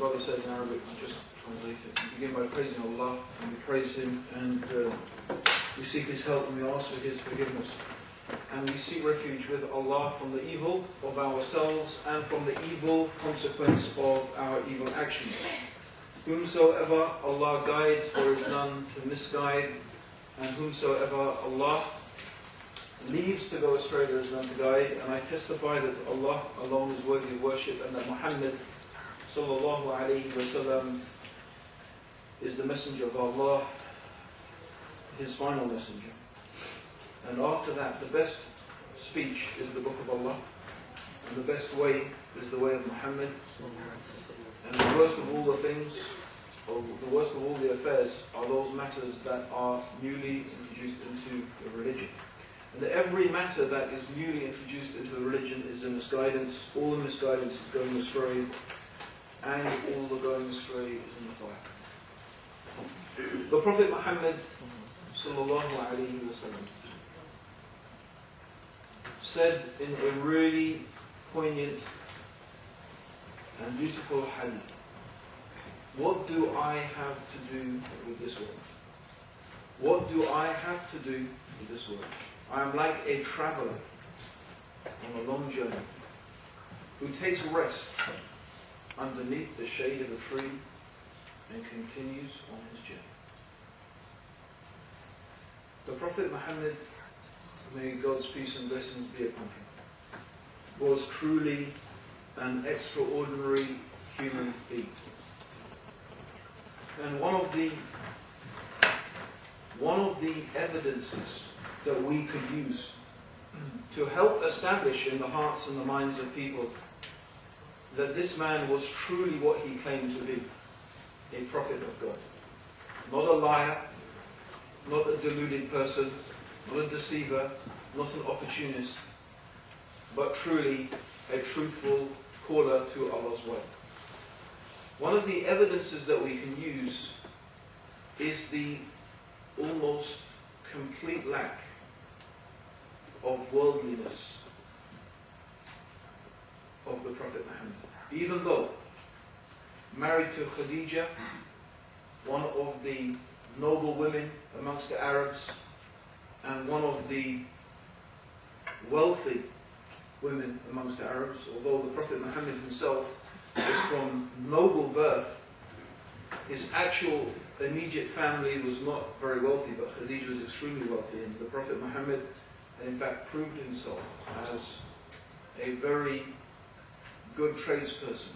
brother said in Arabic, I'll just translate it. We begin by praising Allah, and we praise Him, and we seek His help, and we ask for His forgiveness. And we seek refuge with Allah from the evil of ourselves and from the evil consequence of our evil actions. Whomsoever Allah guides, there is none to misguide, and whomsoever Allah leaves to go astray, there is none to guide. And I testify that Allah alone is worthy of worship, and that Muhammad sallallahu alayhi wasallam is the messenger of Allah, His final messenger. And after that, the best speech is the book of Allah, and the best way is the way of Muhammad. And the worst of all the things, or the worst of all the affairs, are those matters that are newly introduced into the religion. And every matter that is newly introduced into the religion is a misguidance. All the misguidance is going astray, and all the going astray is in the fire. The Prophet Muhammad sallallahu alaihi wasallam said in a really poignant and beautiful hadith, what do I have to do with this world? What do I have to do with this world? I am like a traveller on a long journey who takes rest underneath the shade of a tree and continues on his journey. The Prophet Muhammad, may God's peace and blessings be upon him, was truly an extraordinary human being. And one of the evidences that we could use to help establish in the hearts and the minds of people that this man was truly what he claimed to be, a prophet of God. Not a liar, not a deluded person, not a deceiver, not an opportunist, but truly a truthful caller to Allah's way. One of the evidences that we can use is the almost complete lack of worldliness of the Prophet Muhammad. Even though married to Khadija, one of the noble women amongst the Arabs, and one of the wealthy women amongst the Arabs, although the Prophet Muhammad himself is from noble birth, his actual immediate family was not very wealthy, but Khadija was extremely wealthy, and the Prophet Muhammad had in fact proved himself as a very good tradesperson.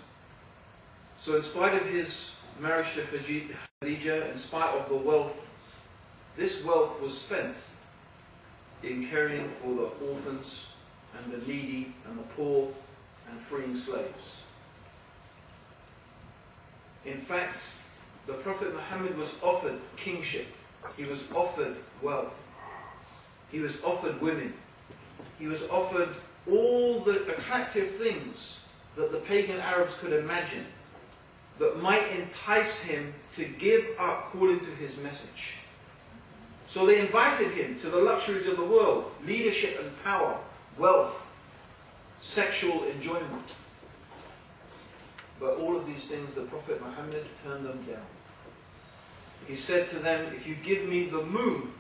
So in spite of his marriage to Khadija, in spite of the wealth, this wealth was spent in caring for the orphans and the needy and the poor and freeing slaves. In fact, the Prophet Muhammad was offered kingship, he was offered wealth, he was offered women, he was offered all the attractive things that the pagan Arabs could imagine that might entice him to give up calling to his message. So they invited him to the luxuries of the world, leadership and power, wealth, sexual enjoyment. But all of these things, the Prophet Muhammad turned them down. He said to them, if you give me the moon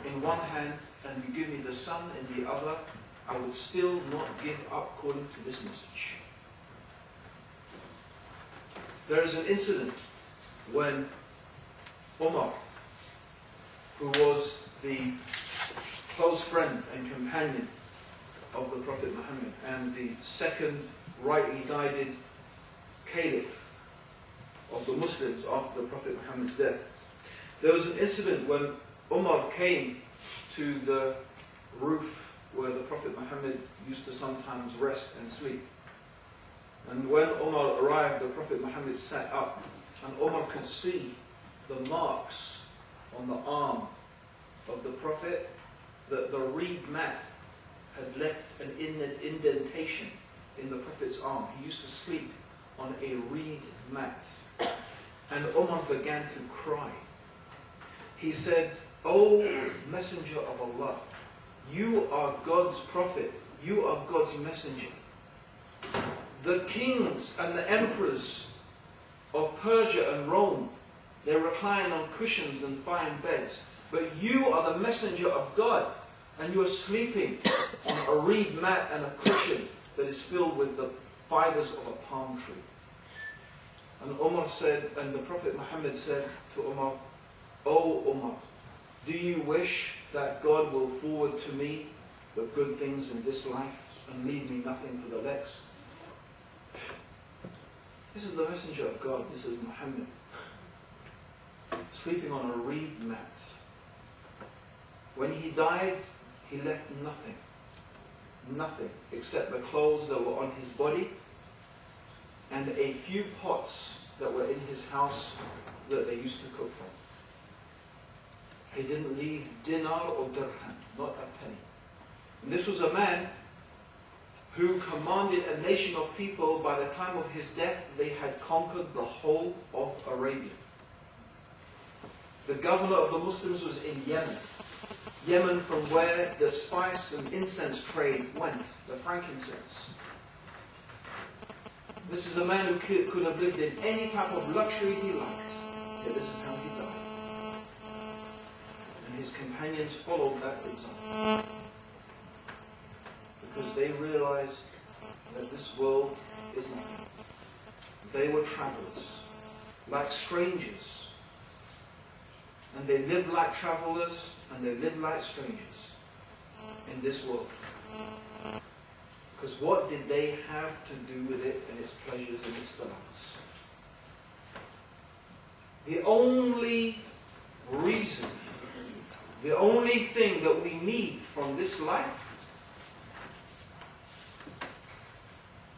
in one hand and you give me the sun in the other, I would still not give up calling to this message. There is an incident when Umar, who was the close friend and companion of the Prophet Muhammad and the second rightly guided caliph of the Muslims after the Prophet Muhammad's death. There was an incident when Umar came to the roof where the Prophet Muhammad used to sometimes rest and sleep. And when Umar arrived, the Prophet Muhammad sat up, and Umar could see the marks on the arm of the Prophet, that the reed mat had left an indentation in the Prophet's arm. He used to sleep on a reed mat. And Umar began to cry. He said, "O Messenger of Allah, you are God's Prophet, you are God's Messenger. The kings and the emperors of Persia and Rome. They recline on cushions and fine beds. But you are the messenger of God, and you are sleeping on a reed mat and a cushion that is filled with the fibers of a palm tree. And Umar said, and the Prophet Muhammad said to Umar, "O Umar, do you wish that God will forward to me the good things in this life and leave me nothing for the next?" This is the messenger of God. This is Muhammad, sleeping on a reed mat. When he died, he left nothing. Nothing except the clothes that were on his body and a few pots that were in his house that they used to cook from. He didn't leave dinar or dirham, not a penny. And this was a man who commanded a nation of people. By the time of his death, they had conquered the whole of Arabia. The governor of the Muslims was in Yemen. Yemen, from where the spice and incense trade went, the frankincense. This is a man who could have lived in any type of luxury he liked. Yet this is how he died. And his companions followed that example. Because they realized that this world is nothing. They were travelers, like strangers. And they lived like travelers, and they lived like strangers in this world. Because what did they have to do with it and its pleasures and its delights? The only reason, the only thing that we need from this life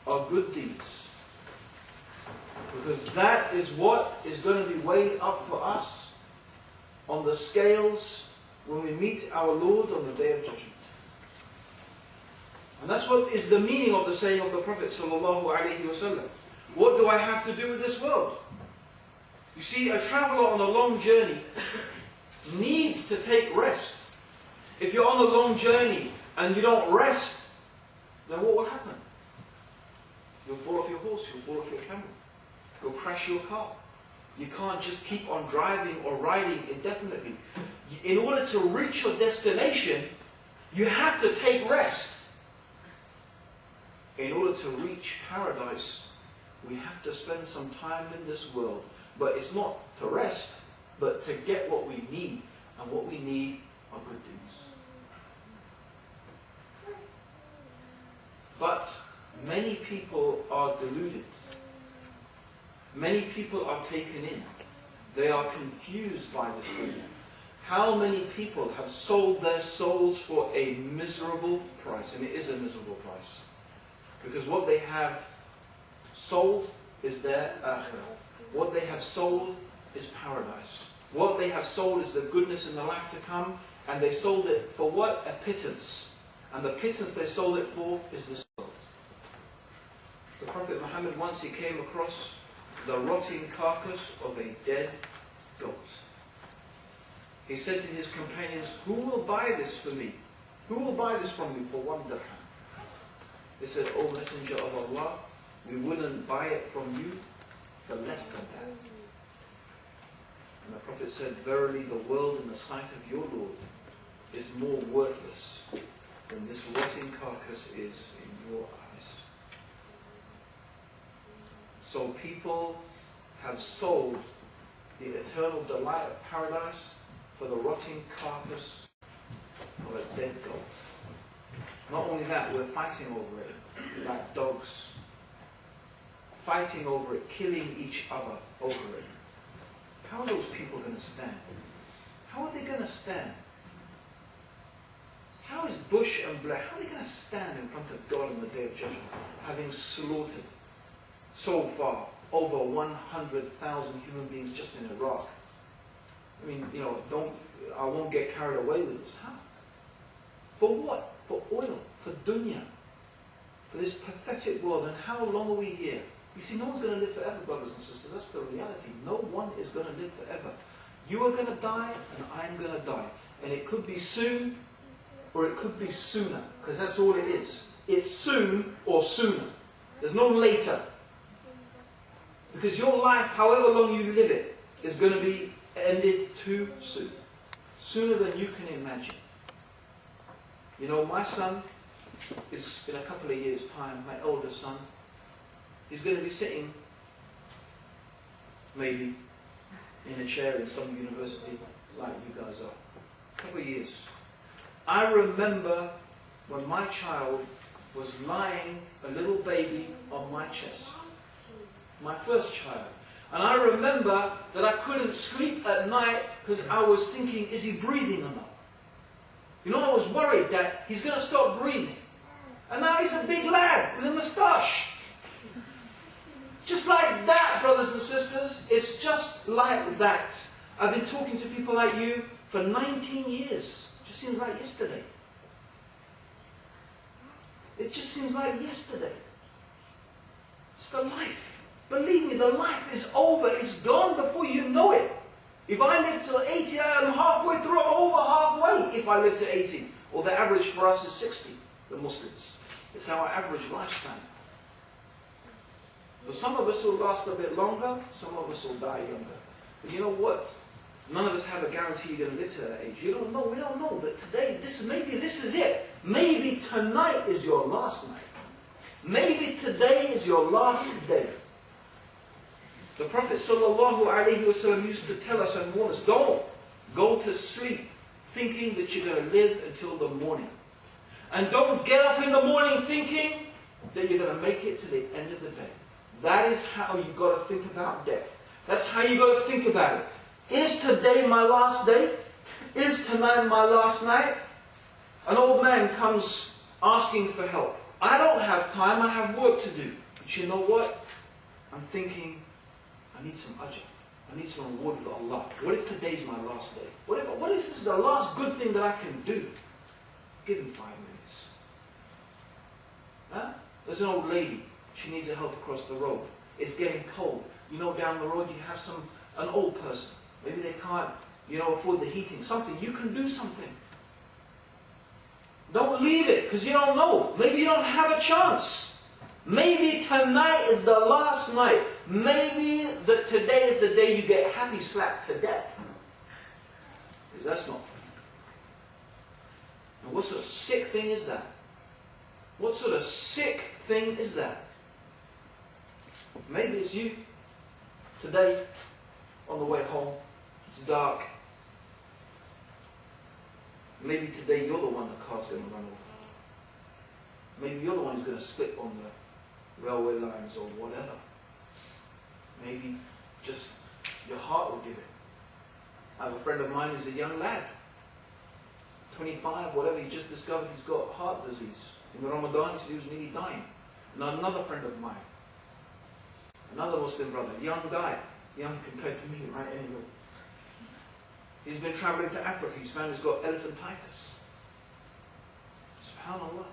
are good deeds. Because that is what is going to be weighed up for us on the scales when we meet our Lord on the Day of Judgment. And that's what is the meaning of the saying of the Prophet ﷺ. What do I have to do with this world? You see, a traveller on a long journey needs to take rest. If you're on a long journey and you don't rest, then what will happen? You'll fall off your horse, you'll fall off your camel, you'll crash your car. You can't just keep on driving or riding indefinitely. In order to reach your destination, you have to take rest. In order to reach paradise, we have to spend some time in this world. But it's not to rest, but to get what we need. And what we need are good deeds. But many people are deluded. Many people are taken in. They are confused by this dunya. How many people have sold their souls for a miserable price? And it is a miserable price. Because what they have sold is their akhirah. What they have sold is paradise. What they have sold is the goodness in the life to come. And they sold it for what? A pittance. And the pittance they sold it for is this world. The Prophet Muhammad, once he came across the rotting carcass of a dead goat. He said to his companions, "Who will buy this for me? Who will buy this from me for 1 dirham?" They said, "O Messenger of Allah, we wouldn't buy it from you for less than that." And the Prophet said, "Verily the world in the sight of your Lord is more worthless than this rotting carcass is in your eyes." So people have sold the eternal delight of paradise for the rotting carcass of a dead goat. Not only that, we're fighting over it like dogs. Fighting over it, killing each other over it. How are those people going to stand? How are they going to stand? How is Bush and Blair, how are they going to stand in front of God on the Day of Judgment, having slaughtered so far over 100,000 human beings just in Iraq? I mean, I won't get carried away with this. How? For what? For oil, for dunya, for this pathetic world. And how long are we here? You see, no one's going to live forever, brothers and sisters. That's the reality. No one is going to live forever. You are going to die, and I'm going to die. And it could be soon, or it could be sooner, because that's all it is. It's soon or sooner. There's no later. Because your life, however long you live it, is going to be ended too soon. Sooner than you can imagine. You know, my son is, in a couple of years' time, my eldest son, he's going to be sitting, maybe, in a chair in some university like you guys are. A couple of years. I remember when my child was lying, a little baby, on my chest. My first child. And I remember that I couldn't sleep at night because I was thinking, is he breathing or not? You know, I was worried that he's going to stop breathing. And now he's a big lad with a moustache. Just like that, brothers and sisters. It's just like that. I've been talking to people like you for 19 years. It just seems like yesterday. It just seems like yesterday. It's the life. Believe me, the life is over. It's gone before you know it. If I live till 80, I am halfway through. I'm over halfway if I live to 80. Or the average for us is 60, the Muslims. It's our average lifespan. But some of us will last a bit longer. Some of us will die younger. But you know what? None of us have a guarantee you're going to live to that age. You don't know. We don't know that today, maybe this is it. Maybe tonight is your last night. Maybe today is your last day. The Prophet ﷺ used to tell us and warn us, don't go to sleep thinking that you're going to live until the morning. And don't get up in the morning thinking that you're going to make it to the end of the day. That is how you've got to think about death. That's how you've got to think about it. Is today my last day? Is tonight my last night? An old man comes asking for help. I don't have time, I have work to do. But you know what? I'm thinking, I need some ajr. I need some reward with Allah. What if today's my last day? What if this is the last good thing that I can do? Give him 5 minutes. Huh? There's an old lady. She needs help across the road. It's getting cold. You know, down the road you have an old person. Maybe they can't, afford the heating. Something. You can do something. Don't leave it, because you don't know. Maybe you don't have a chance. Maybe tonight is the last night. Maybe today is the day you get happy slapped to death. Because that's not faith. And what sort of sick thing is that? What sort of sick thing is that? Maybe it's you. Today, on the way home, it's dark. Maybe today you're the one the car's going to run over. Maybe you're the one who's going to slip on the railway lines or whatever. Maybe just your heart will give it. I have a friend of mine who's a young lad. 25, whatever, he just discovered he's got heart disease. In the Ramadan, he said he was nearly dying. And another friend of mine, another Muslim brother, young guy, young compared to me, right? Anyway. He's been traveling to Africa. He's found he's got elephantitis. SubhanAllah.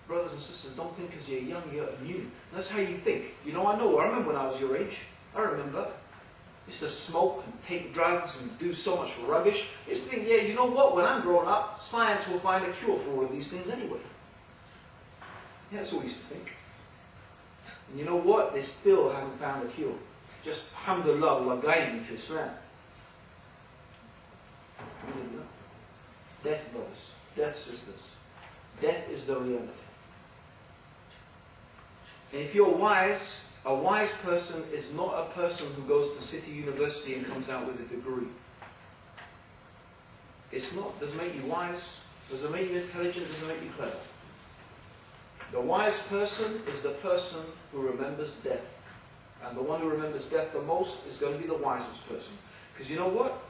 Brothers and sisters, don't think because you're young, you're immune. That's how you think. I remember when I was your age. I remember. I used to smoke and take drugs and do so much rubbish. I used to think, yeah, you know what? When I'm grown up, science will find a cure for all of these things anyway. Yeah, that's what we used to think. And you know what? They still haven't found a cure. Just, alhamdulillah, Allah guided me to Islam. Alhamdulillah. Death, brothers. Death, sisters. Death is the reality. And if you're wise, a wise person is not a person who goes to City University and comes out with a degree. It's not. Does it make you wise? Does it make you intelligent? Does it make you clever? The wise person is the person who remembers death. And the one who remembers death the most is going to be the wisest person. Because you know what?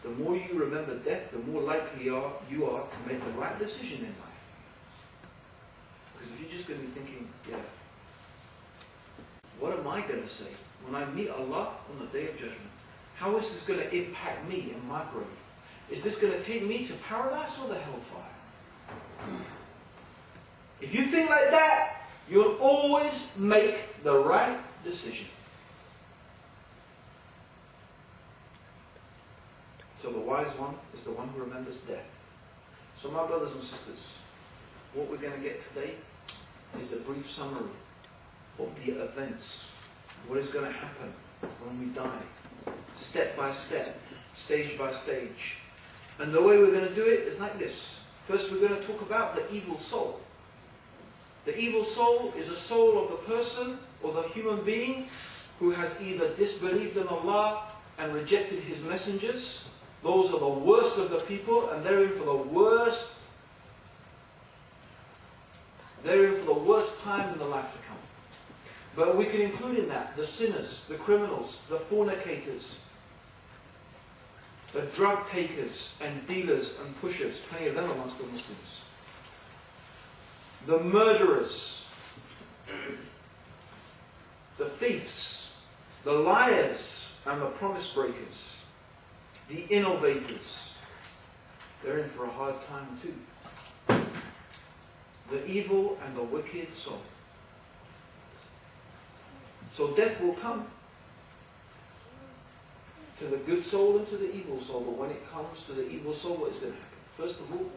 The more you remember death, the more likely you are to make the right decision in life. Because if you're just going to be thinking, yeah, what am I going to say when I meet Allah on the Day of Judgment? How is this going to impact me in my grave? Is this going to take me to paradise or the hellfire? If you think like that, you'll always make the right decision. So the wise one is the one who remembers death. So my brothers and sisters, what we're going to get today is a brief summary of the events what is going to happen when we die, step by step, stage by stage. And the way we're going to do it is like this. First, we're going to talk about the evil soul. The evil soul is a soul of the person or the human being who has either disbelieved in Allah and rejected His messengers. Those are the worst of the people, and they're in for the worst. They're in for the worst time in the life to come. But we can include in that the sinners, the criminals, the fornicators, the drug takers and dealers and pushers, plenty of them amongst the Muslims. The murderers, the thieves, the liars and the promise breakers, the innovators. They're in for a hard time too. The evil and the wicked soul. So death will come to the good soul and to the evil soul. But when it comes to the evil soul, what is going to happen? First of all,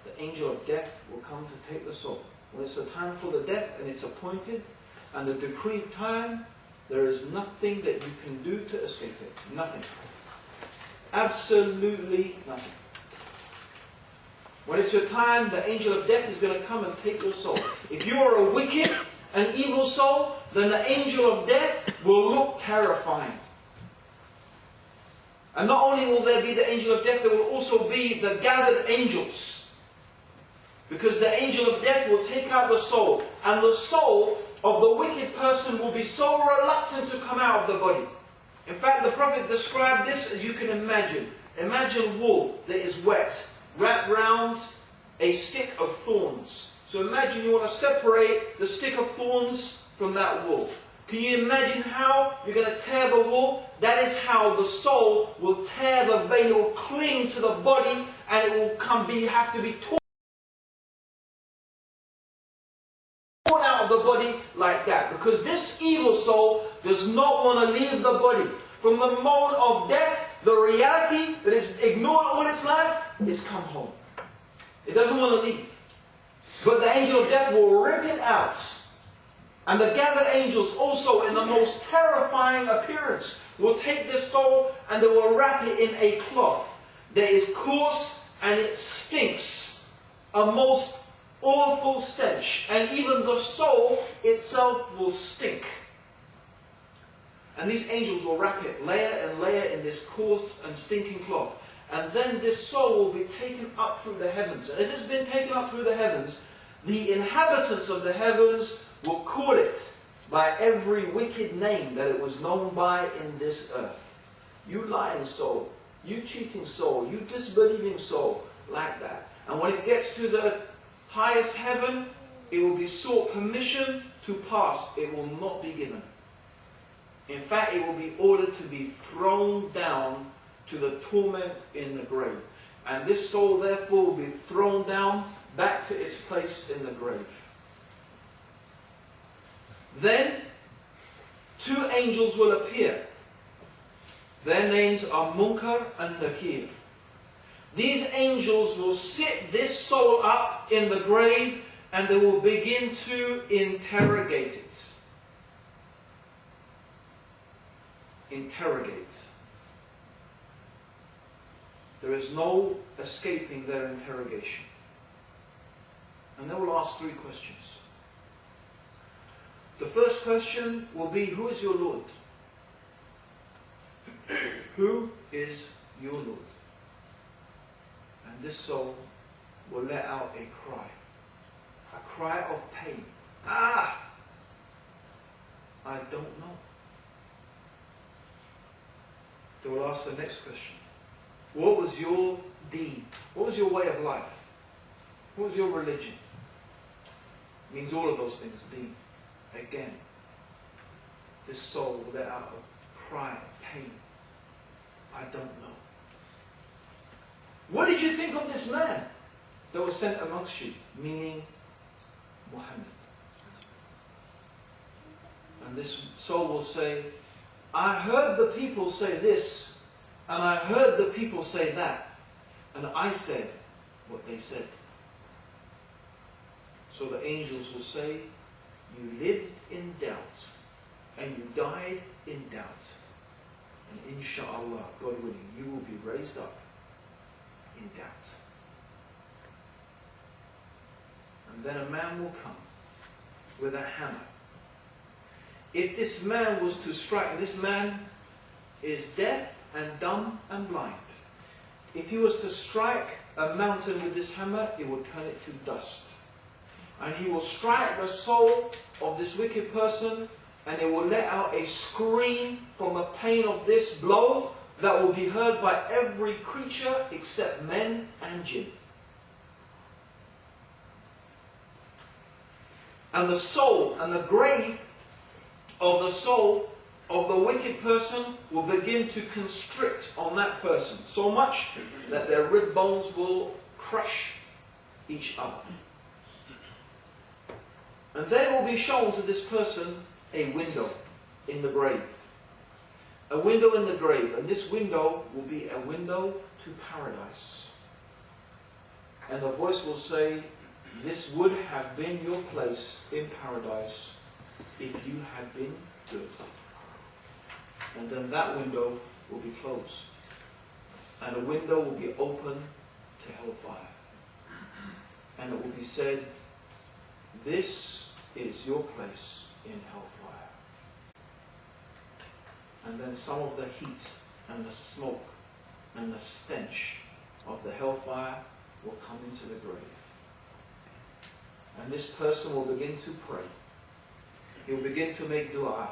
the angel of death will come to take the soul. When it's the time for the death and it's appointed and the decreed time, there is nothing that you can do to escape it. Nothing. Absolutely nothing. When it's your time, the angel of death is going to come and take your soul. If you are a wicked and evil soul, then the angel of death will look terrifying. And not only will there be the angel of death, there will also be the gathered angels. Because the angel of death will take out the soul. And the soul of the wicked person will be so reluctant to come out of the body. In fact, the Prophet described this as you can imagine. Imagine wool that is wet, wrapped round a stick of thorns. So imagine you want to separate the stick of thorns from that wool. Can you imagine how you're going to tear the wool? That is how the soul will tear the vein. It will cling to the body and it will have to be torn out of the body like that. Because this evil soul does not want to leave the body. From the moment of death, the reality that is ignored all its life is come home. It doesn't want to leave. But the angel of death will rip it out. And the gathered angels also, in the most terrifying appearance, will take this soul and they will wrap it in a cloth that is coarse and it stinks. A most awful stench. And even the soul itself will stink. And these angels will wrap it layer and layer in this coarse and stinking cloth. And then this soul will be taken up through the heavens. And as it's been taken up through the heavens, the inhabitants of the heavens will call it by every wicked name that it was known by in this earth. You lying soul, you cheating soul, you disbelieving soul, like that. And when it gets to the highest heaven, it will be sought permission to pass. It will not be given. In fact, it will be ordered to be thrown down to the torment in the grave. And this soul therefore will be thrown down back to its place in the grave. Then, two angels will appear. Their names are Munkar and Nakir. These angels will sit this soul up in the grave and they will begin to interrogate it. Interrogate. There is no escaping their interrogation. And they will ask three questions. The first question will be, who is your Lord? Who is your Lord? And this soul will let out a cry of pain. Ah! I don't know. They will ask the next question. What was your deed? What was your way of life? What was your religion? It means all of those things, deed. Again, this soul will let out a cry of pain. I don't know. What did you think of this man that was sent amongst you? Meaning Muhammad. And this soul will say, I heard the people say this, and I heard the people say that, and I said what they said. So the angels will say, you lived in doubt. and you died in doubt, and inshallah, God willing, you will be raised up in doubt. And then a man will come with a hammer. If this man was to strike, this man is deaf and dumb and blind. If he was to strike a mountain with this hammer, it would turn it to dust. And he will strike the soul of this wicked person, and it will let out a scream from the pain of this blow that will be heard by every creature except men and jinn. And the soul and the grave of the soul of the wicked person will begin to constrict on that person so much that their rib bones will crush each other. And then it will be shown to this person a window in the grave. A window in the grave. And this window will be a window to paradise. And the voice will say, this would have been your place in paradise if you had been good. And then that window will be closed. And a window will be open to hellfire. And it will be said, this is your place in hellfire. And then some of the heat and the smoke and the stench of the hellfire will come into the grave. And this person will begin to pray. He will begin to make dua.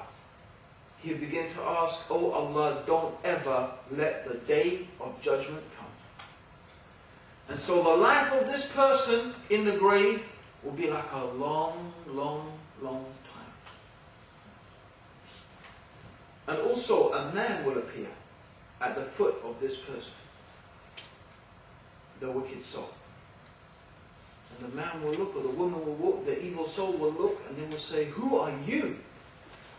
He will begin to ask, oh Allah, don't ever let the day of judgment come. And so the life of this person in the grave will be like a long, long, long time. And also a man will appear at the foot of this person, the wicked soul. And the man will look, or the woman will look, the evil soul will look, and they will say, who are you?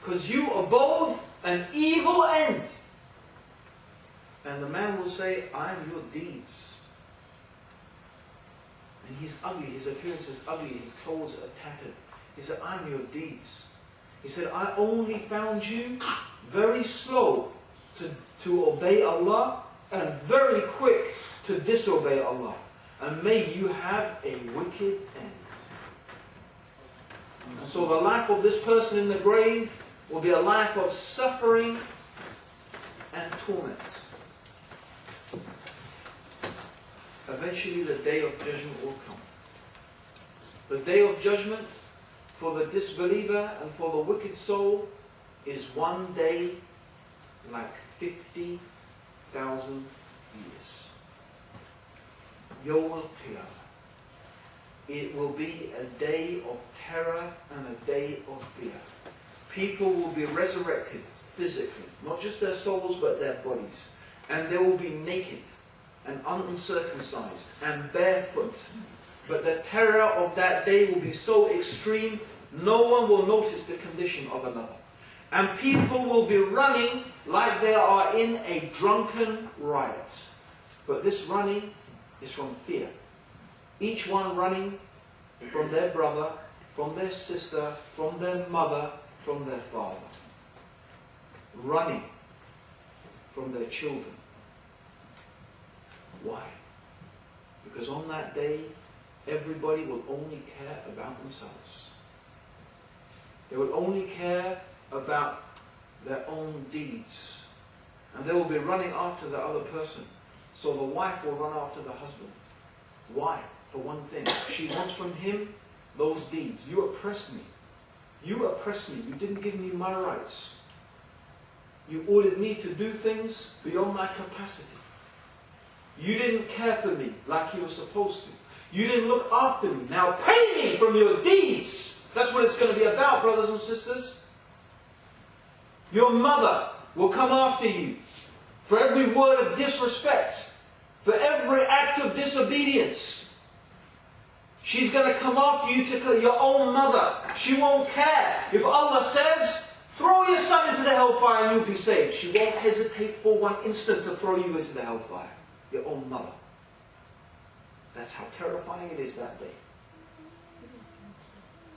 Because you abode an evil end. And the man will say, I am your deeds. And he's ugly, his appearance is ugly, his clothes are tattered. He said, I'm your deeds. He said, I only found you very slow to obey Allah and very quick to disobey Allah. And may you have a wicked end. And so the life of this person in the grave will be a life of suffering and torment. Eventually the day of judgment will come. The day of judgment for the disbeliever and for the wicked soul is one day like 50,000 years. Yawm al-Qiyamah. It will be a day of terror and a day of fear. People will be resurrected physically, not just their souls but their bodies. And they will be naked and uncircumcised and barefoot. But the terror of that day will be so extreme, no one will notice the condition of another. And people will be running like they are in a drunken riot. But this running is from fear. Each one running from their brother, from their sister, from their mother, from their father. Running from their children. Why? Because on that day, everybody will only care about themselves. They will only care about their own deeds. And they will be running after the other person. So the wife will run after the husband. Why? For one thing. She wants from him those deeds. You oppressed me. You oppressed me. You didn't give me my rights. You ordered me to do things beyond my capacity. You didn't care for me like you were supposed to. You didn't look after me. Now pay me from your deeds. That's what it's going to be about, brothers and sisters. Your mother will come after you for every word of disrespect, for every act of disobedience. She's going to come after you to your own mother. She won't care. If Allah says, throw your son into the hellfire and you'll be saved, she won't hesitate for one instant to throw you into the hellfire. Your own mother. That's how terrifying it is that day.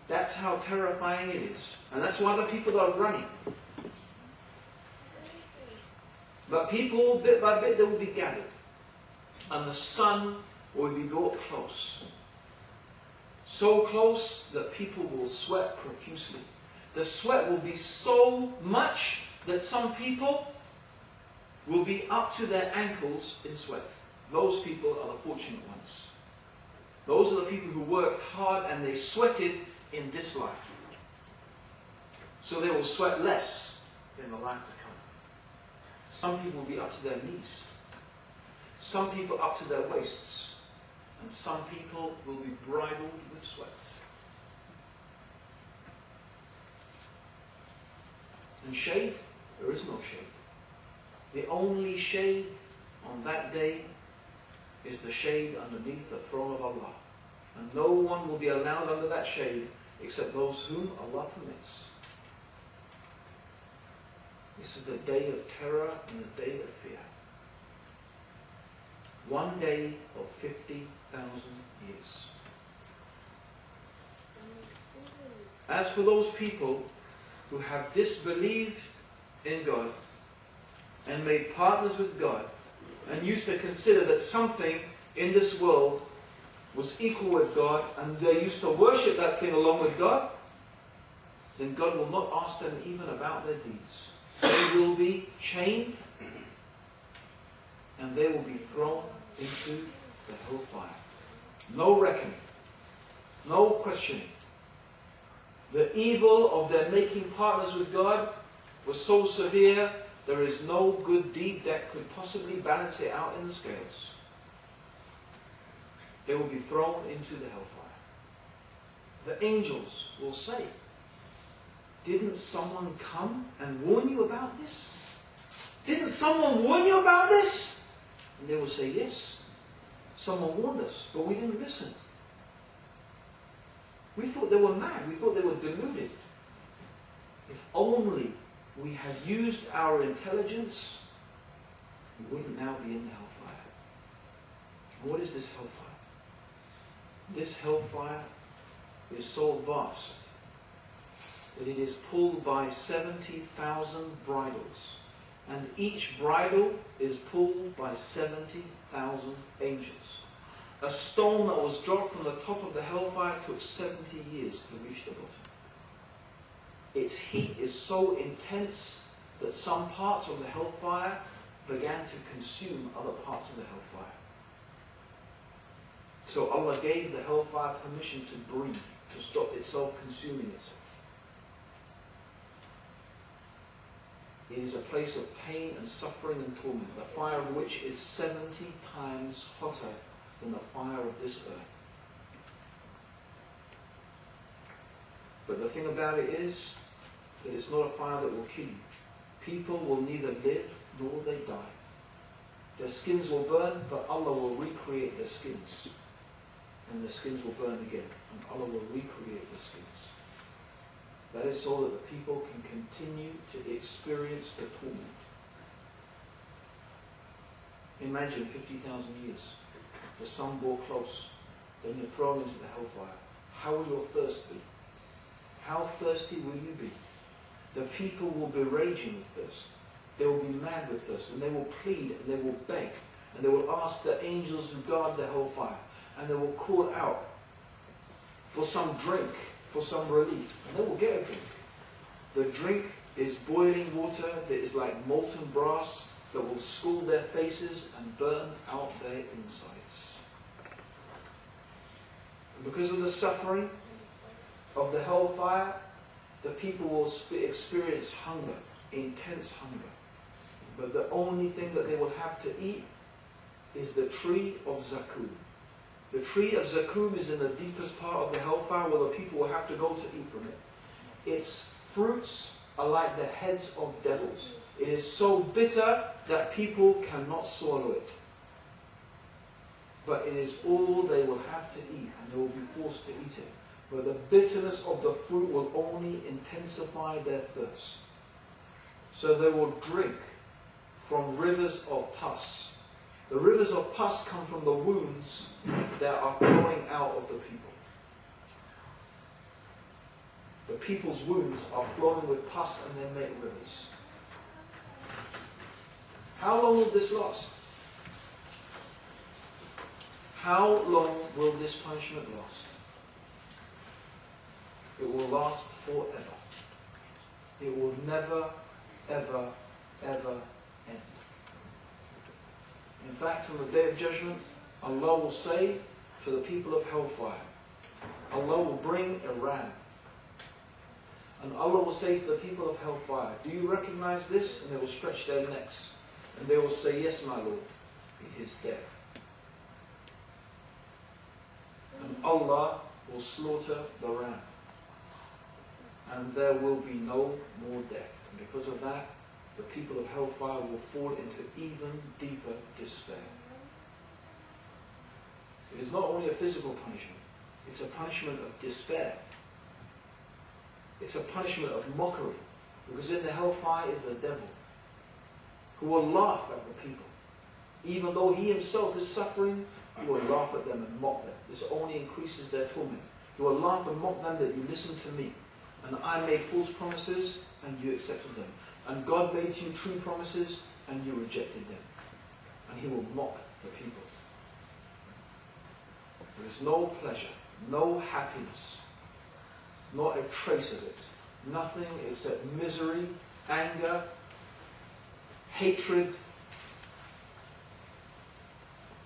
That's how terrifying it is. And that's why the people are running. But people, bit by bit, they will be gathered. And the sun will be brought close. So close that people will sweat profusely. The sweat will be so much that some people will be up to their ankles in sweat. Those people are the fortunate ones. Those are the people who worked hard and they sweated in this life. So they will sweat less in the life to come. Some people will be up to their knees. Some people up to their waists. And some people will be bridled with sweat. And shade? There is no shade. The only shade on that day is the shade underneath the throne of Allah. And no one will be allowed under that shade except those whom Allah permits. This is the day of terror and the day of fear. One day of 50,000 years. As for those people who have disbelieved in God and made partners with God and used to consider that something in this world was equal with God and they used to worship that thing along with God, then God will not ask them even about their deeds. They will be chained and they will be thrown into the hellfire. No reckoning. No questioning. The evil of their making partners with God was so severe, there is no good deed that could possibly balance it out in the scales. They will be thrown into the hellfire. The angels will say, didn't someone come and warn you about this? Didn't someone warn you about this? And they will say, yes, someone warned us, but we didn't listen. We thought they were mad. We thought they were deluded. If only we had used our intelligence, we wouldn't now be in the hellfire. And what is this hellfire? This hellfire is so vast that it is pulled by 70,000 bridles. And each bridle is pulled by 70,000 angels. A stone that was dropped from the top of the hellfire took 70 years to reach the bottom. Its heat is so intense that some parts of the hellfire began to consume other parts of the hellfire. So Allah gave the hellfire permission to breathe, to stop itself consuming itself. It is a place of pain and suffering and torment, the fire of which is 70 times hotter than the fire of this earth. But the thing about it is that it's not a fire that will kill you. People will neither live nor they die. Their skins will burn, but Allah will recreate their skins. And their skins will burn again, and Allah will recreate their skins. That is so that the people can continue to experience the torment. Imagine 50,000 years. The sun bore close. Then you're thrown into the hellfire. How will your thirst be? How thirsty will you be? The people will be raging with thirst. They will be mad with thirst. And they will plead and they will beg. And they will ask the angels who guard the hellfire. And they will call out for some drink, for some relief. And they will get a drink. The drink is boiling water that is like molten brass that will scald their faces and burn out their insides. And because of the suffering of the hellfire, the people will experience hunger, intense hunger. But the only thing that they will have to eat is the tree of Zakum. The tree of Zakum is in the deepest part of the hellfire where the people will have to go to eat from it. Its fruits are like the heads of devils. It is so bitter that people cannot swallow it. But it is all they will have to eat, and they will be forced to eat it. But the bitterness of the fruit will only intensify their thirst. So they will drink from rivers of pus. The rivers of pus come from the wounds that are flowing out of the people. The people's wounds are flowing with pus and they make rivers. How long will this last? How long will this punishment last? It will last forever. It will never, ever, ever end. In fact, on the Day of Judgment, Allah will say to the people of hellfire, Allah will bring a ram. And Allah will say to the people of hellfire, do you recognize this? And they will stretch their necks. And they will say, yes, my Lord, it is death. And Allah will slaughter the ram. And there will be no more death. And because of that, the people of hellfire will fall into even deeper despair. It is not only a physical punishment, it's a punishment of despair. It's a punishment of mockery. Because in the hellfire is the devil, who will laugh at the people. Even though he himself is suffering, he will laugh at them and mock them. This only increases their torment. He will laugh and mock them that you listen to me. And I made false promises and you accepted them. And God made you true promises and you rejected them. And he will mock the people. There is no pleasure, no happiness, not a trace of it. Nothing except misery, anger, hatred.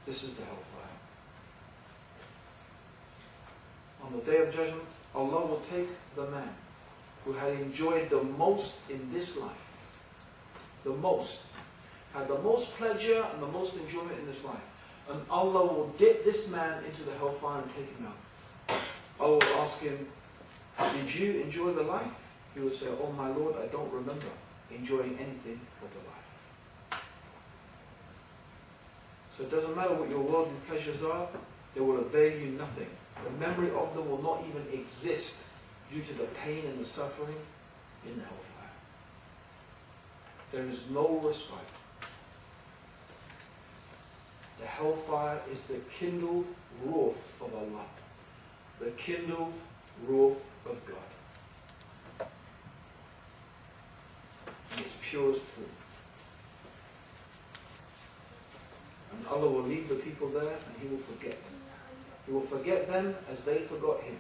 This is the hellfire. On the Day of Judgment, Allah will take the man who had enjoyed the most in this life, had the most pleasure and the most enjoyment in this life, and Allah will dip this man into the hellfire and take him out. Allah will ask him, did you enjoy the life? He will say, oh my Lord, I don't remember enjoying anything of the life. So it doesn't matter what your worldly pleasures are, they will avail you nothing. The memory of them will not even exist due to the pain and the suffering in the hellfire. There is no respite. The hellfire is the kindled wrath of Allah, the kindled wrath of God, in its purest form. And Allah will leave the people there and He will forget them. He will forget them as they forgot Him.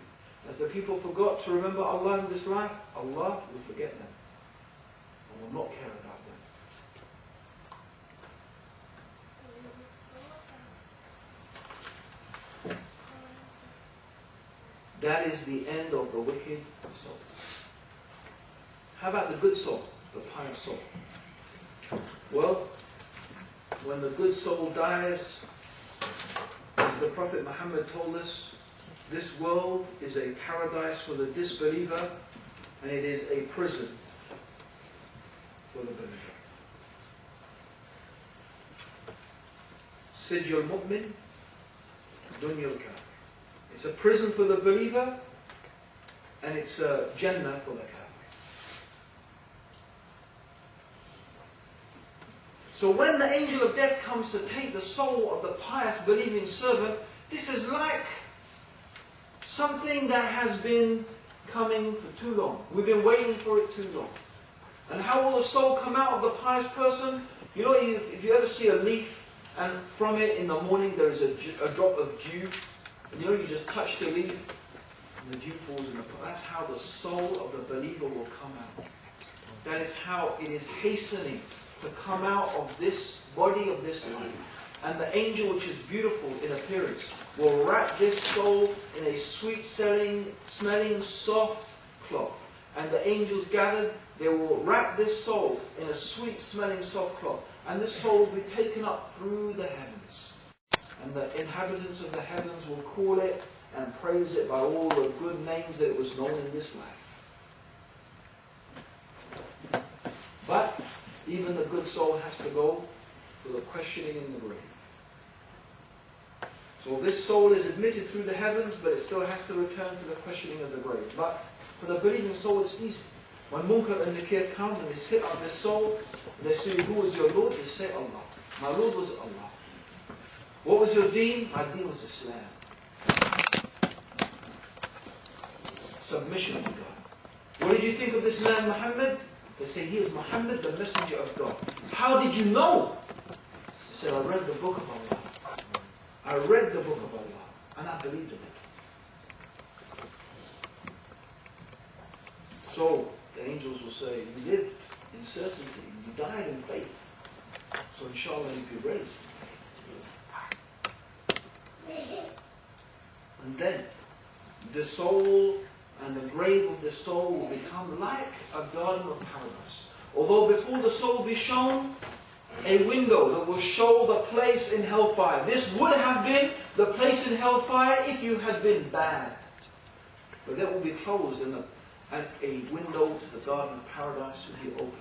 As the people forgot to remember Allah in this life, Allah will forget them and will not care about them. That is the end of the wicked soul. How about the good soul, the pious soul? Well, when the good soul dies, as the Prophet Muhammad told us, this world is a paradise for the disbeliever and it is a prison for the believer. Sijjul mu'min, dunya al-kafir. It's a prison for the believer and it's a Jannah for the kafir. So when the angel of death comes to take the soul of the pious believing servant, this is like something that has been coming for too long. We've been waiting for it too long. And how will the soul come out of the pious person? You know, if you ever see a leaf and from it in the morning there is a drop of dew, and you know, you just touch the leaf and the dew falls in the pot. That's how the soul of the believer will come out. That is how it is hastening to come out of this body of this life. And the angel, which is beautiful in appearance, will wrap this soul in a sweet-smelling, soft cloth. And the angels gathered, they will wrap this soul in a sweet-smelling, soft cloth. And this soul will be taken up through the heavens. And the inhabitants of the heavens will call it and praise it by all the good names that it was known in this life. But even the good soul has to go through the questioning in the grave. So this soul is admitted through the heavens, but it still has to return to the questioning of the grave. But for the believing soul, it's easy. When Munkar and Nakir come and they sit on this soul, they say, who was your Lord? They say, Allah. My Lord was Allah. What was your deen? My deen was Islam. Submission to God. What did you think of this man, Muhammad? They say, he is Muhammad, the messenger of God. How did you know He said, I read the book of Allah. I read the book of Allah, and I believed in it. So, the angels will say, you lived in certainty, you died in faith. So inshallah you'll be raised in faith. And then, the soul and the grave of the soul will become like a garden of paradise. Although before the soul be shown a window that will show the place in hellfire. This would have been the place in hellfire if you had been bad. But that will be closed and a window to the garden of paradise will be opened.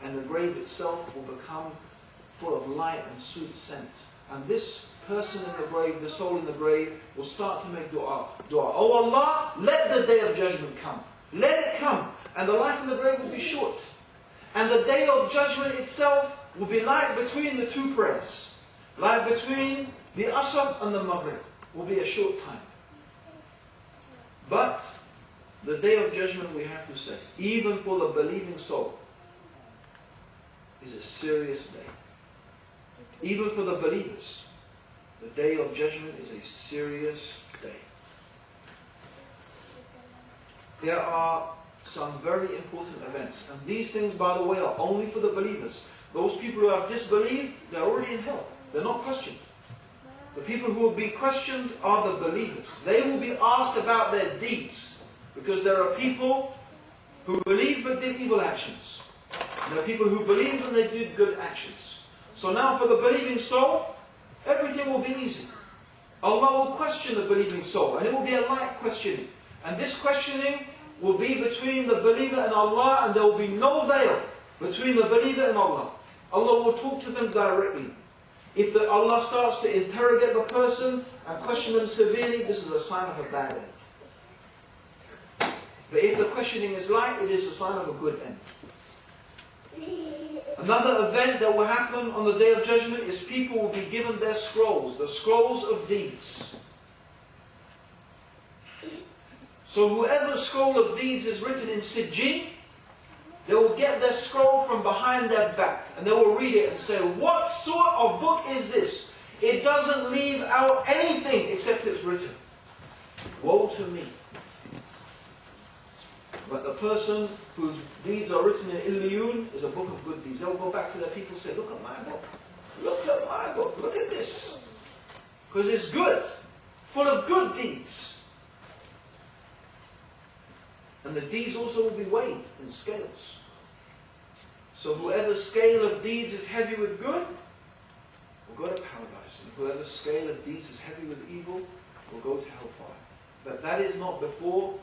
And the grave itself will become full of light and sweet scent. And this person in the grave, the soul in the grave, will start to make dua. Oh Allah, let the day of judgment come. Let it come. And the life in the grave will be short. And the day of judgment itself will be like between the two prayers. Like between the Asr and the Maghrib. Will be a short time. But the day of judgment, we have to say, even for the believing soul, is a serious day. Even for the believers, the day of judgment is a serious day. There are some very important events. And these things, by the way, are only for the believers. Those people who have disbelieved, they're already in hell. They're not questioned. The people who will be questioned are the believers. They will be asked about their deeds. Because there are people who believe but did evil actions. And there are people who believe and they did good actions. So now for the believing soul, everything will be easy. Allah will question the believing soul. And it will be a light questioning. And this questioning will be between the believer and Allah, and there will be no veil between the believer and Allah. Allah will talk to them directly. If Allah starts to interrogate the person and question them severely, this is a sign of a bad end. But if the questioning is light, it is a sign of a good end. Another event that will happen on the Day of Judgment is people will be given their scrolls, the scrolls of deeds. So whoever's scroll of deeds is written in Sijjin, they will get their scroll from behind their back and they will read it and say, what sort of book is this? It doesn't leave out anything except it's written. Woe to me. But the person whose deeds are written in Illiyun is a book of good deeds. They'll go back to their people and say, look at my book. Look at my book. Look at this. Because it's good. Full of good deeds. And the deeds also will be weighed in scales. So whoever's scale of deeds is heavy with good, will go to paradise. And whoever's scale of deeds is heavy with evil, will go to hellfire. But that is not before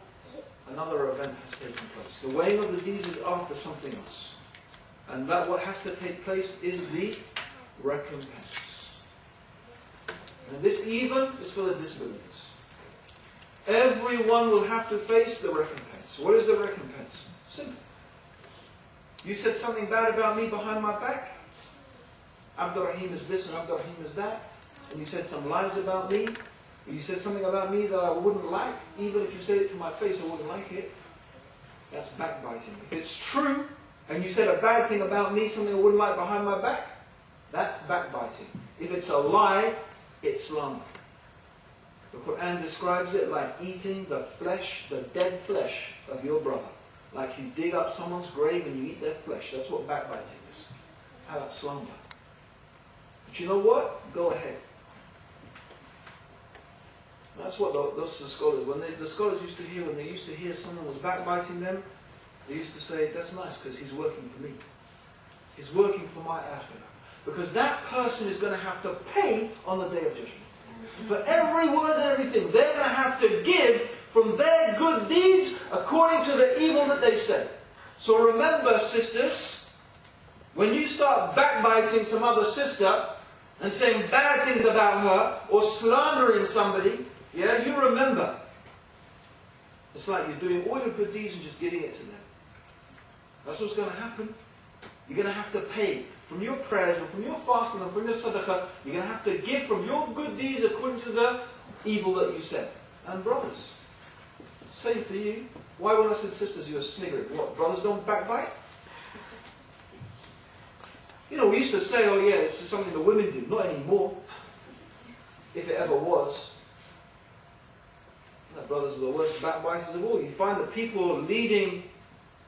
another event has taken place. The weighing of the deeds is after something else. And that what has to take place is the recompense. And this even is for the disbelievers. Everyone will have to face the recompense. What is the recompense? Simple. You said something bad about me behind my back. Abdur Raheem is this and Abdur Raheem is that. And you said some lies about me. You said something about me that I wouldn't like. Even if you said it to my face, I wouldn't like it. That's backbiting. If it's true, and you said a bad thing about me, something I wouldn't like behind my back, that's backbiting. If it's a lie, it's slander. The Quran describes it like eating the flesh, the dead flesh of your brother. Like you dig up someone's grave and you eat their flesh. That's what backbiting is. How about slander? But you know what? Go ahead. That's what those scholars, the scholars used to hear, when they used to hear someone was backbiting them, they used to say, that's nice because he's working for me. He's working for my akhirah. Because that person is going to have to pay on the Day of Judgment. For every word and everything, they're going to have to give from their good deeds according to the evil that they said. So remember, sisters, when you start backbiting some other sister and saying bad things about her or slandering somebody, yeah, you remember. It's like you're doing all your good deeds and just giving it to them. That's what's going to happen. You're going to have to pay. From your prayers and from your fasting and from your sadaqah, you're going to have to give from your good deeds according to the evil that you said. And brothers, same for you. Why when I said sisters you were sniggering? What, brothers don't backbite? You know, we used to say, oh yeah, this is something the women do. Not anymore. If it ever was. The brothers are the worst backbiters of all. You find that people are leading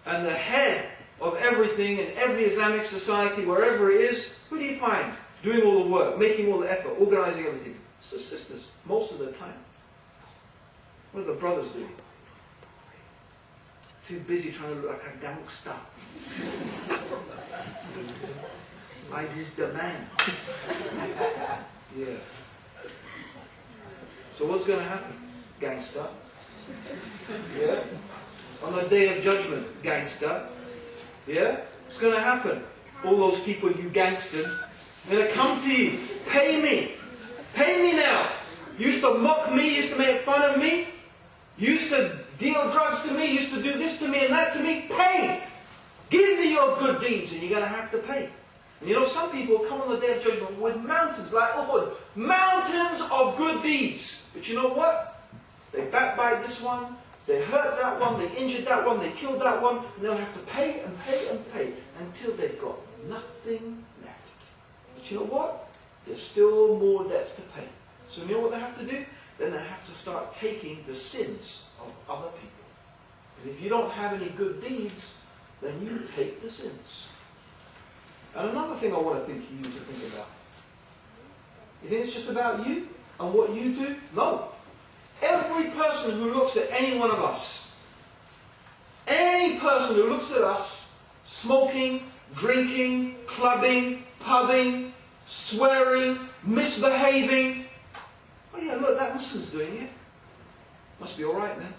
and the head of everything in every Islamic society, wherever it is, who do you find doing all the work, making all the effort, organizing everything? It's the sisters, most of the time. What are the brothers doing? Too busy trying to look like a gangster. ISIS the man. Yeah. So what's going to happen? Gangster. Yeah. On the day of judgment, gangster. Yeah. What's going to happen? All those people you gangstered, they're going to come to you. Pay me. Pay me now. You used to mock me, used to make fun of me. You used to deal drugs to me, used to do this to me and that to me. Pay! Give me your good deeds and you're going to have to pay. And you know, some people come on the day of judgment with mountains like Uhud. Mountains of good deeds. But you know what? They backbite this one, they hurt that one, they injured that one, they killed that one, and they'll have to pay and pay and pay until they've got nothing left. But you know what? There's still more debts to pay. So you know what they have to do? Then they have to start taking the sins of other people. Because if you don't have any good deeds, then you take the sins. And another thing I want to think you to think about. You think it's just about you and what you do? No. Every person who looks at any one of us, any person who looks at us, smoking, drinking, clubbing, pubbing, swearing, misbehaving, oh yeah, look, that Muslim's doing it. Must be alright then.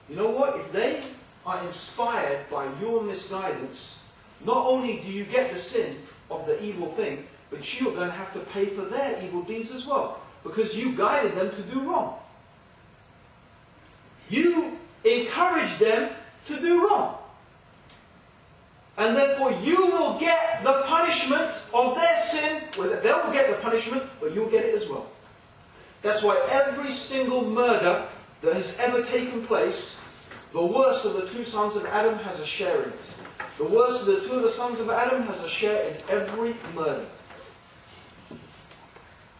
You know what? If they are inspired by your misguidance, not only do you get the sin of the evil thing, but you're going to have to pay for their evil deeds as well. Because you guided them to do wrong. You encouraged them to do wrong. And therefore you will get the punishment of their sin. Well, they will get the punishment, but you'll get it as well. That's why every single murder that has ever taken place, the worst of the two sons of Adam has a share in it. The worst of the two of the sons of Adam has a share in every murder.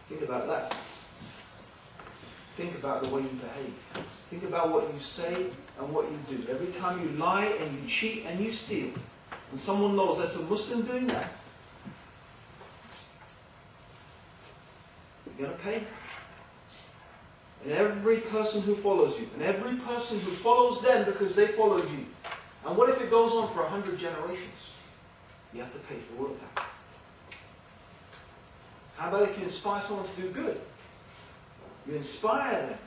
Think about that. Think about the way you behave. Think about what you say and what you do. Every time you lie and you cheat and you steal, and someone knows that's a Muslim doing that, you're going to pay. And every person who follows you, and every person who follows them because they followed you. And what if it goes on for 100 generations? You have to pay for all of that. How about if you inspire someone to do good? You inspire them.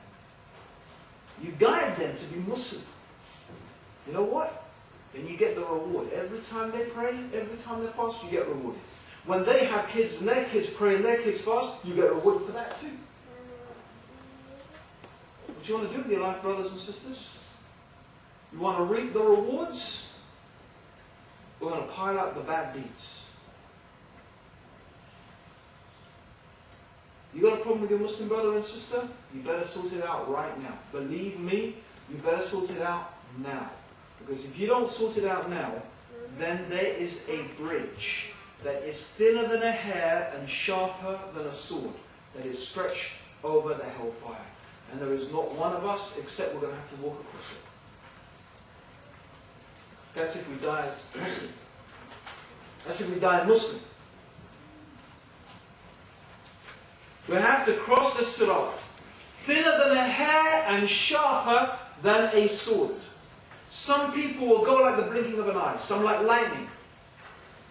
You guide them to be Muslim. You know what? Then you get the reward. Every time they pray, every time they fast, you get rewarded. When they have kids and their kids pray and their kids fast, you get rewarded for that too. What do you want to do with your life, brothers and sisters? You want to reap the rewards? We're going to pile up the bad deeds. You got a problem with your Muslim brother and sister? You better sort it out right now. Believe me, you better sort it out now. Because if you don't sort it out now, then there is a bridge that is thinner than a hair and sharper than a sword that is stretched over the hellfire. And there is not one of us except we're going to have to walk across it. That's if we die Muslim. That's if we die Muslim. We have to cross the sirat. Thinner than a hair and sharper than a sword. Some people will go like the blinking of an eye. Some like lightning.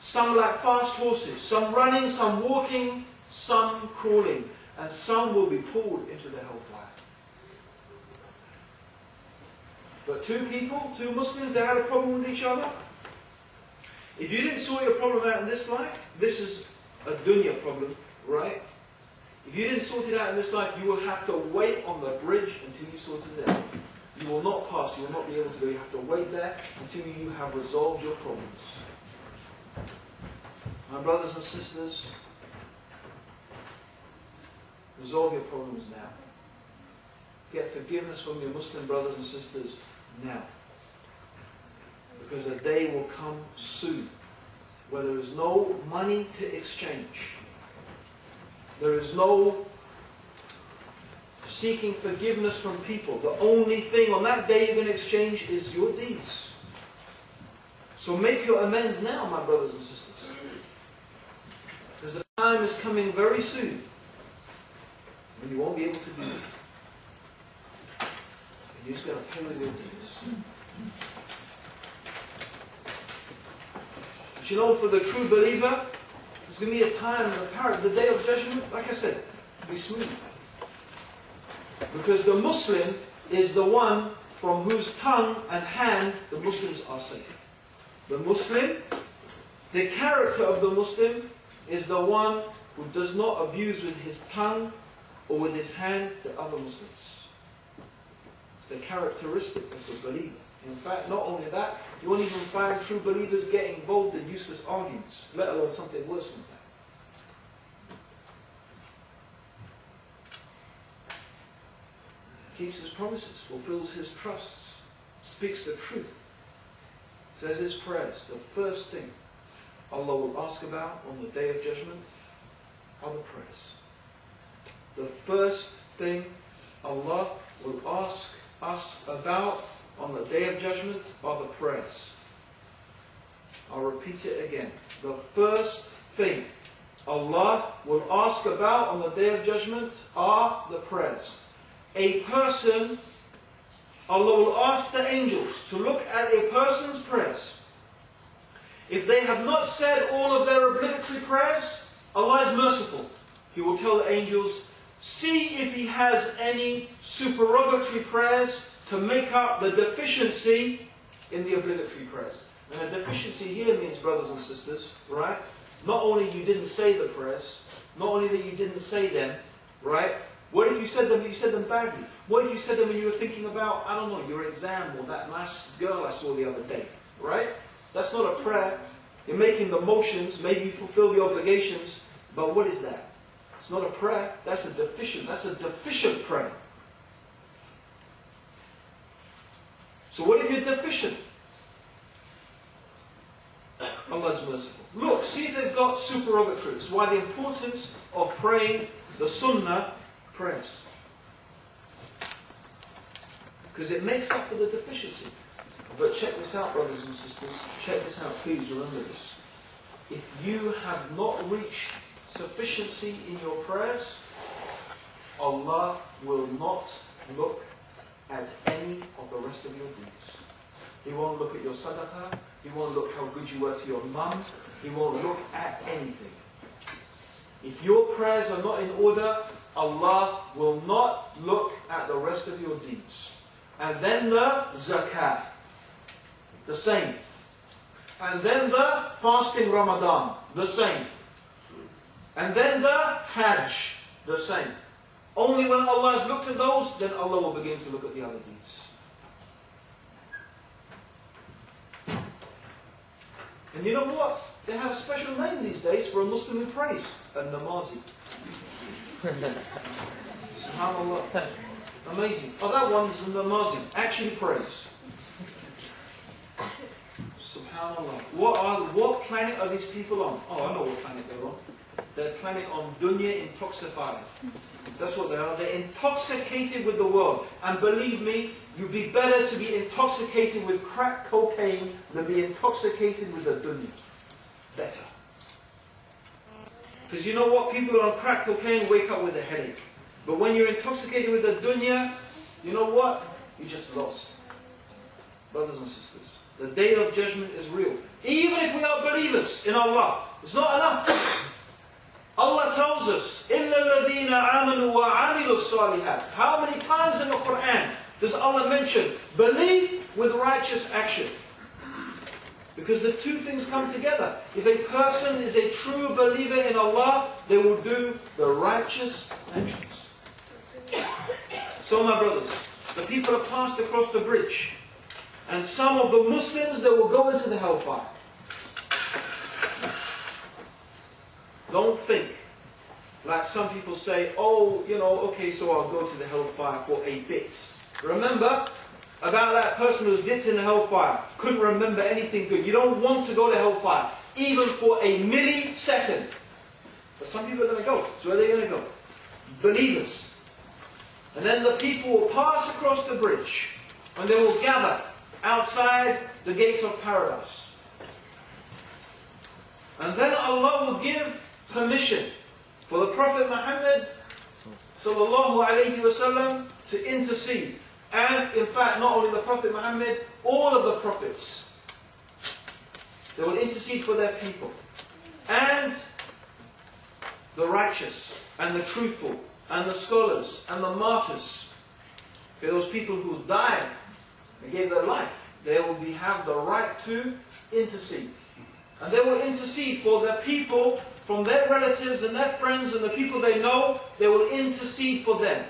Some like fast horses. Some running, some walking, some crawling. And some will be pulled into the hellfire. But two people, two Muslims, they had a problem with each other. If you didn't sort your problem out in this life, this is a dunya problem, right? If you didn't sort it out in this life, you will have to wait on the bridge until you sort it out. You will not pass, you will not be able to go. You have to wait there until you have resolved your problems. My brothers and sisters, resolve your problems now. Get forgiveness from your Muslim brothers and sisters now. Because a day will come soon where there is no money to exchange. There is no seeking forgiveness from people. The only thing on that day you're going to exchange is your deeds. So make your amends now, my brothers and sisters. Because the time is coming very soon when you won't be able to do it. And you're just going to pay with your deeds. But you know, for the true believer, there's going to be a time in the day of judgment, like I said, will be smooth. Because the Muslim is the one from whose tongue and hand the Muslims are safe. The Muslim, the character of the Muslim is the one who does not abuse with his tongue or with his hand the other Muslims. It's the characteristic of the believer. In fact, not only that, you won't even find true believers getting involved in useless arguments, let alone something worse than that. Keeps his promises, fulfills his trusts, speaks the truth, says his prayers. The first thing Allah will ask about on the day of judgment are the prayers. The first thing Allah will ask us about on the day of judgment are the prayers. I'll repeat it again. The first thing Allah will ask about on the day of judgment are the prayers. A person, Allah will ask the angels to look at a person's prayers. If they have not said all of their obligatory prayers, Allah is merciful. He will tell the angels, see if he has any supererogatory prayers to make up the deficiency in the obligatory prayers. And the deficiency here means, brothers and sisters, right? Not only you didn't say the prayers, not only that you didn't say them, right? What if you said them badly? What if you said them when you were thinking about, I don't know, your exam or that nice girl I saw the other day, right? That's not a prayer. You're making the motions, maybe you fulfill the obligations, but what is that? It's not a prayer, that's a deficient prayer. So what if you're deficient? Allah is merciful. Look, see if they've got supererogatory. That's why the importance of praying the sunnah prayers. Because it makes up for the deficiency. But check this out, brothers and sisters. Check this out, please remember this. If you have not reached sufficiency in your prayers, Allah will not look at any of the rest of your deeds. He won't look at your sadaqah. He won't look how good you were to your mum. He won't look at anything. If your prayers are not in order, Allah will not look at the rest of your deeds. And then the zakat, the same. And then the fasting Ramadan, the same. And then the Hajj, the same. Only when Allah has looked at those, then Allah will begin to look at the other deeds. And you know what? They have a special name these days for a Muslim who prays. A namazi. SubhanAllah. Amazing. Oh, that one's a namazi. Actually prays. SubhanAllah. What planet are these people on? Oh, I know what planet they're on. They're planning on dunya intoxified. That's what they are. They're intoxicated with the world. And believe me, you'd be better to be intoxicated with crack cocaine than be intoxicated with the dunya. Better. Because you know what? People on crack cocaine wake up with a headache. But when you're intoxicated with the dunya, you know what? You just lost. Brothers and sisters, the day of judgment is real. Even if we are believers in Allah, it's not enough. Allah tells us, إِلَّا الَّذِينَ آمَنُوا وَعَمِلُوا الصَّالِحَاتِ. How many times in the Quran does Allah mention belief with righteous action? Because the two things come together. If a person is a true believer in Allah, they will do the righteous actions. So my brothers, the people have passed across the bridge. And some of the Muslims, they will go into the hellfire. Don't think, like some people say, oh, you know, okay, so I'll go to the hellfire for a bit. Remember about that person who's dipped in the hellfire, couldn't remember anything good. You don't want to go to hellfire. even for a millisecond. But some people are going to go. So where are they going to go? Believers. And then the people will pass across the bridge, and they will gather outside the gates of paradise. And then Allah will give permission for the Prophet Muhammad sallallahu alayhi wasallam to intercede. And in fact, not only the Prophet Muhammad, all of the prophets, they will intercede for their people. And the righteous, and the truthful, and the scholars, and the martyrs, okay, those people who died and gave their life, they will have the right to intercede. And they will intercede for their people, from their relatives and their friends and the people they know. They will intercede for them.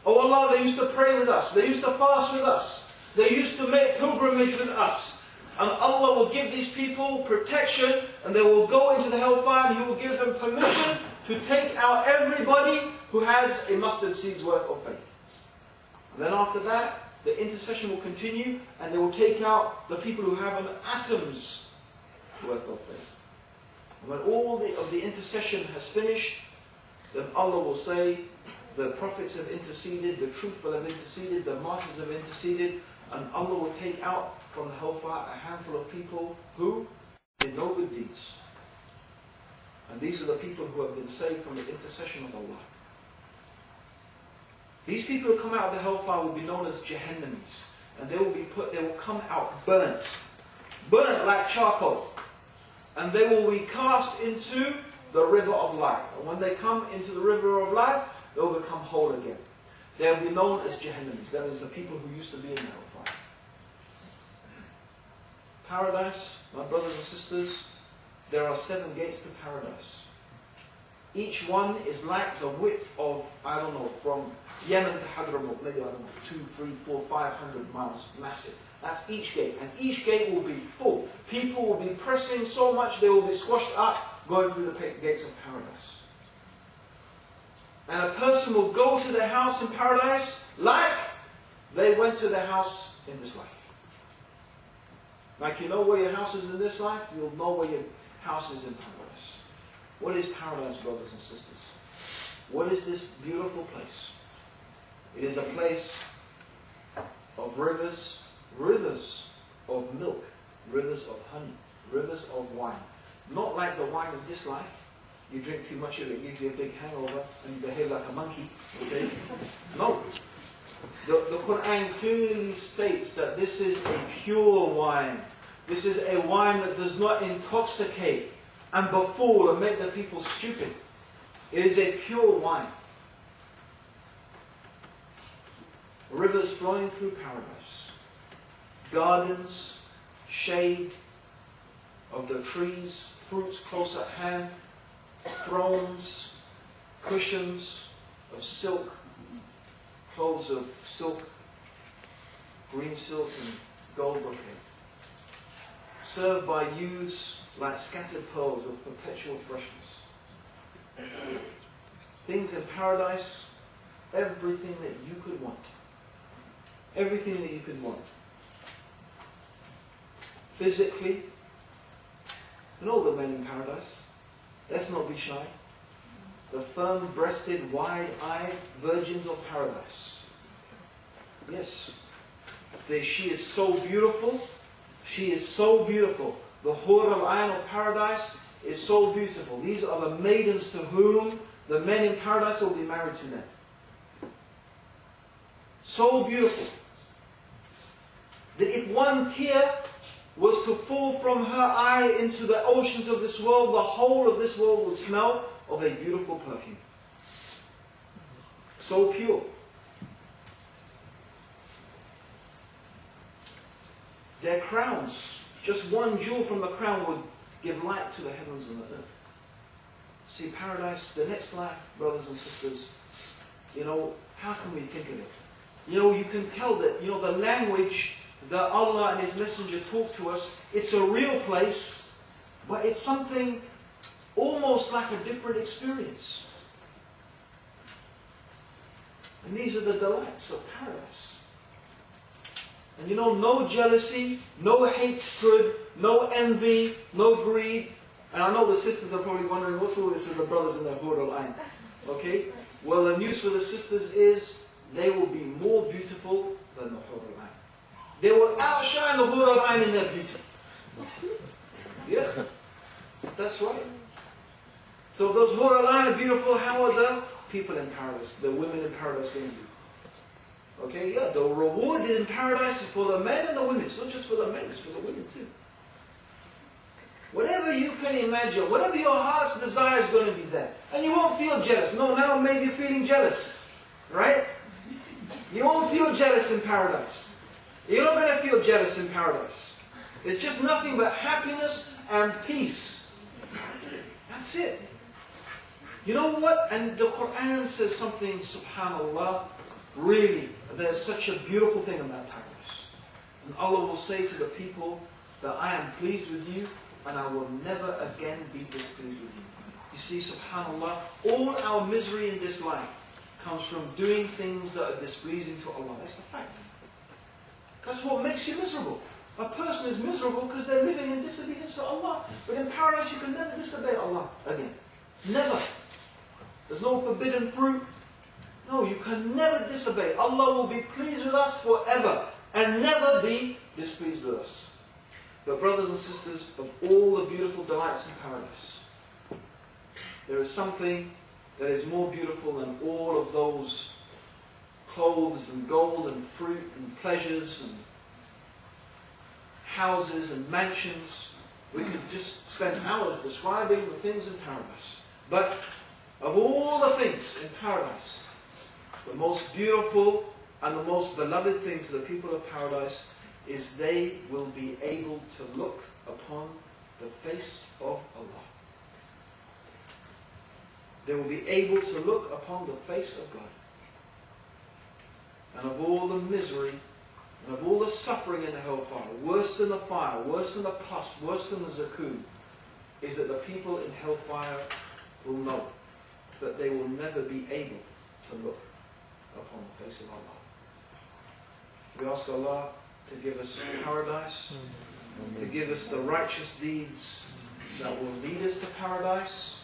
Oh Allah, they used to pray with us. They used to fast with us. They used to make pilgrimage with us. And Allah will give these people protection, and they will go into the hellfire, and He will give them permission to take out everybody who has a mustard seed's worth of faith. And then after that, the intercession will continue, and they will take out the people who have an atom's worth of faith. And when all of the intercession has finished, then Allah will say, the prophets have interceded, the truthful have interceded, the martyrs have interceded, and Allah will take out from the hellfire a handful of people who did no good deeds. And these are the people who have been saved from the intercession of Allah. These people who come out of the hellfire will be known as Jahannamis, and they will come out burnt like charcoal, and they will be cast into the river of life. And when they come into the river of life, they will become whole again. They will be known as Jahannamis. That is the people who used to be in the hellfire. Paradise, my brothers and sisters, there are 7 gates to paradise. Each one is like the width of, I don't know, from Yemen to Hadramaut, maybe, I don't know, 2, 3, 4, 500 miles, massive. That's each gate. And each gate will be full. People will be pressing so much they will be squashed up going through the gates of paradise. And a person will go to their house in paradise like they went to their house in this life. Like you know where your house is in this life, you'll know where your house is in paradise. What is paradise, brothers and sisters? What is this beautiful place? It is a place of rivers, rivers of milk, rivers of honey, rivers of wine. Not like the wine of this life. You drink too much of it, it gives you a big hangover, and you behave like a monkey. Okay? No. The Quran clearly states that this is a pure wine. This is a wine that does not intoxicate and befool and make the people stupid. It is a pure wine. Rivers flowing through paradise. Gardens, shade of the trees, fruits close at hand, thrones, cushions of silk, clothes of silk, green silk and gold brocade, served by youths like scattered pearls of perpetual freshness. Things in paradise, everything that you could want. Everything that you could want. Physically, and all the men in paradise, let's not be shy. The firm-breasted, wide-eyed virgins of paradise. Yes. She is so beautiful. She is so beautiful. The Hur al-Ain of paradise is so beautiful. These are the maidens to whom the men in paradise will be married to them. So beautiful that if one tear was to fall from her eye into the oceans of this world, the whole of this world would smell of a beautiful perfume. So pure. Their crowns, just one jewel from the crown would give light to the heavens and the earth. See, paradise, the next life, brothers and sisters, how can we think of it? You can tell that, the language that Allah and His Messenger talk to us, it's a real place, but it's something almost like a different experience. And these are the delights of paradise. And no jealousy, no hatred, no envy, no greed. And I know the sisters are probably wondering, what's all this with the brothers in the Hur al-Ain? Okay? Well, the news for the sisters is they will be more beautiful than the Hur al-Ain. They will outshine the Hur al-Ain in their beauty. Yeah, that's right. So those Hur al-Ain are beautiful. How are the people in paradise, the women in paradise going to be? Okay, yeah, the reward in paradise is for the men and the women. It's not just for the men, it's for the women too. Whatever you can imagine, whatever your heart's desire is going to be there. And you won't feel jealous. No, now maybe you're feeling jealous. Right? You won't feel jealous in paradise. You're not going to feel jealous in paradise. It's just nothing but happiness and peace. That's it. You know what? And the Quran says something, subhanAllah, really, there's such a beautiful thing about paradise. And Allah will say to the people that I am pleased with you and I will never again be displeased with you. You see, subhanAllah, all our misery in this life comes from doing things that are displeasing to Allah. That's the fact. That's what makes you miserable. A person is miserable because they're living in disobedience to Allah. But in paradise you can never disobey Allah again. Never. There's no forbidden fruit. No, you can never disobey. Allah will be pleased with us forever and never be displeased with us. But brothers and sisters, of all the beautiful delights in paradise, there is something that is more beautiful than all of those clothes and gold and fruit and pleasures and houses and mansions. We could just spend hours describing the things in paradise. But of all the things in paradise, the most beautiful and the most beloved thing to the people of paradise is they will be able to look upon the face of Allah. They will be able to look upon the face of God. And of all the misery and of all the suffering in the hellfire, worse than the fire, worse than the pus, worse than the zakum, is that the people in hellfire will know that they will never be able to look upon the face of Allah. We ask Allah to give us paradise, to give us the righteous deeds that will lead us to paradise.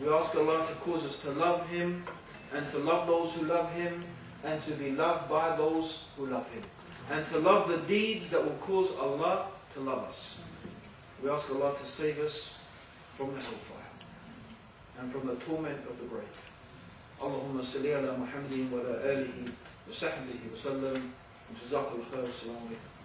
We ask Allah to cause us to love Him and to love those who love Him and to be loved by those who love Him. And to love the deeds that will cause Allah to love us. We ask Allah to save us from the hellfire and from the torment of the grave. Allahumma salli ala Muhammadin wa ala alihi wa sahbihi wa sallam. Jazakallah khair. Assalamu alaikum.